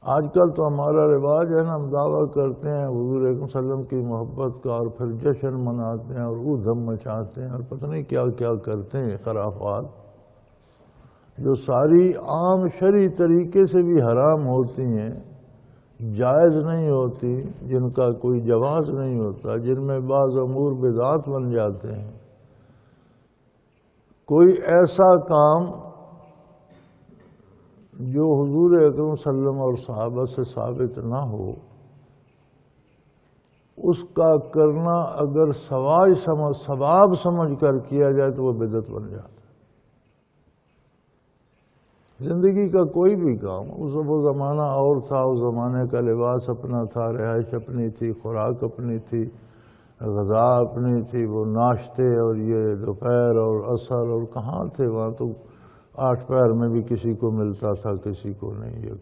آج کل تو ہمارا رواج ہے نا، ہم دعویٰ کرتے ہیں حضور اکرم صلی اللہ علیہ وسلم کی محبت کا، اور پھر جشن مناتے ہیں اور ادھم مچاتے ہیں اور پتہ نہیں کیا کیا کرتے ہیں خرافات، جو ساری عام شرعی طریقے سے بھی حرام ہوتی ہیں، جائز نہیں ہوتی، جن کا کوئی جواز نہیں ہوتا، جن میں بعض امور بدعات بن جاتے ہیں۔ کوئی ایسا کام جو حضور اکرم صلی اللہ علیہ وسلم اور صحابہ سے ثابت نہ ہو، اس کا کرنا اگر ثواب سمجھ کر کیا جائے تو وہ بدعت بن جاتا ہے۔ زندگی کا کوئی بھی کام، وہ زمانہ اور تھا، اس زمانے کا لباس اپنا تھا، رہائش اپنی تھی، خوراک اپنی تھی، غذا اپنی تھی، وہ ناشتے اور یہ دوپہر اور عصر اور کہاں تھے، وہاں تو 8 پہر میں بھی کسی کو ملتا تھا، کسی کو نہیں، یہ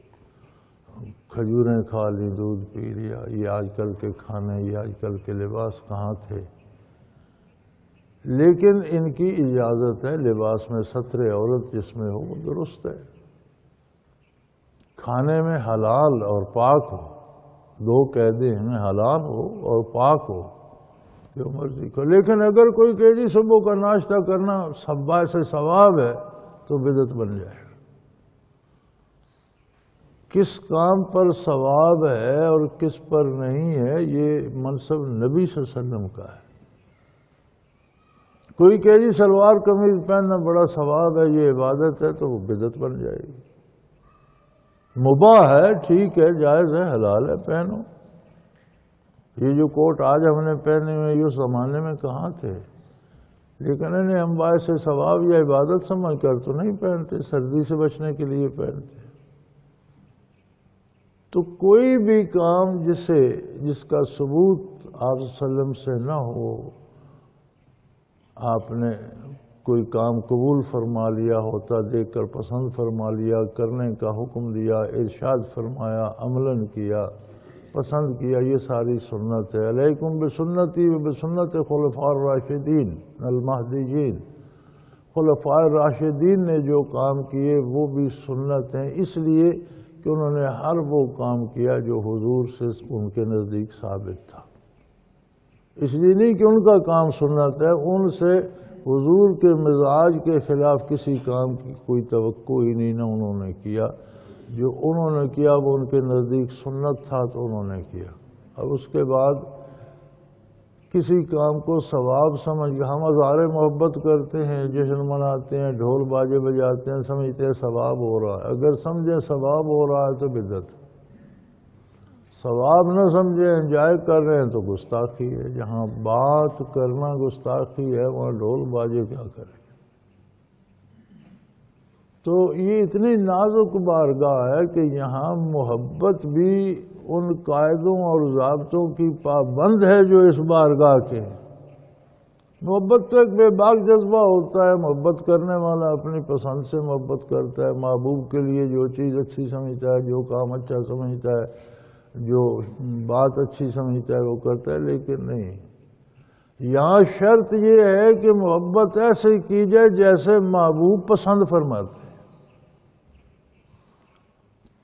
کھجوریں کھا لی، دودھ پی لیا، یہ آج کل کے کھانے، یہ آج کل کے لباس کہاں تھے۔ لیکن ان کی اجازت ہے، لباس میں ستر عورت جس میں ہو وہ درست ہے، کھانے میں حلال اور پاک ہو، 2 قیدیں ہیں، حلال ہو اور پاک ہو، جو مرضی کو۔ لیکن اگر کوئی کہ جی صبح کا ناشتہ کرنا باعث ثواب ہے تو بدعت بن جائے گا۔ کس کام پر ثواب ہے اور کس پر نہیں ہے، یہ منصب نبی صلی اللہ علیہ وسلم کا ہے۔ کوئی کہ جی سلوار قمیض پہننا بڑا ثواب ہے، یہ عبادت ہے، تو وہ بدعت بن جائے گی۔ مباح ہے، ٹھیک ہے، جائز ہے، حلال ہے، پہنو۔ یہ جو کوٹ آج ہم نے پہنے ہوئے یہ اس زمانے میں کہاں تھے، لیکن انہیں ہم باعث ثواب یا عبادت سمجھ کر تو نہیں پہنتے، سردی سے بچنے کے لیے پہنتے۔ تو کوئی بھی کام جس کا ثبوت آپ صلی اللہ علیہ وسلم سے نہ ہو، آپ نے کوئی کام قبول فرما لیا، ہوتا دیکھ کر پسند فرما لیا، کرنے کا حکم دیا، ارشاد فرمایا، عملاً کیا، پسند کیا، یہ ساری سنت ہے۔ علیکم بسنتی و بسنت خلفاء الراشدین المہدیین۔ خلفاء الراشدین نے جو کام کیے وہ بھی سنت ہیں، اس لیے کہ انہوں نے ہر وہ کام کیا جو حضور سے ان کے نزدیک ثابت تھا۔ اس لیے نہیں کہ ان کا کام سنت ہے، ان سے حضور کے مزاج کے خلاف کسی کام کی کوئی توقع ہی نہیں، نہ انہوں نے کیا۔ جو انہوں نے کیا وہ ان کے نزدیک سنت تھا تو انہوں نے کیا۔ اب اس کے بعد کسی کام کو ثواب سمجھ کے ہم اظہار محبت کرتے ہیں، جشن مناتے ہیں، ڈھول باجے بجاتے ہیں، سمجھتے ہیں ثواب ہو رہا ہے۔ اگر سمجھیں ثواب ہو رہا ہے تو بدعت، ثواب نہ سمجھیں انجوائے کر رہے ہیں تو گستاخی ہے۔ جہاں بات کرنا گستاخی ہے وہاں ڈھول باجے کیا کریں۔ تو یہ اتنی نازک بارگاہ ہے کہ یہاں محبت بھی ان قاعدوں اور ضابطوں کی پابند ہے جو اس بارگاہ کے ہیں۔ محبت تو ایک بے باک جذبہ ہوتا ہے، محبت کرنے والا اپنی پسند سے محبت کرتا ہے، محبوب کے لیے جو چیز اچھی سمجھتا ہے، جو کام اچھا سمجھتا ہے، جو بات اچھی سمجھتا ہے وہ کرتا ہے۔ لیکن نہیں، یہاں شرط یہ ہے کہ محبت ایسے کی جائے جیسے محبوب پسند فرماتے ہیں۔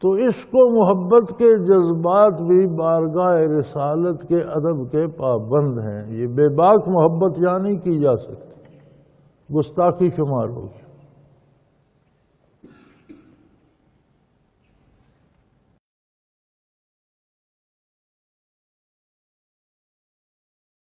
تو عشق و محبت کے جذبات بھی بارگاہ رسالت کے ادب کے پابند ہیں۔ یہ بے باک محبت یہاں نہیں کی جا سکتی، گستاخی شمار ہوگی۔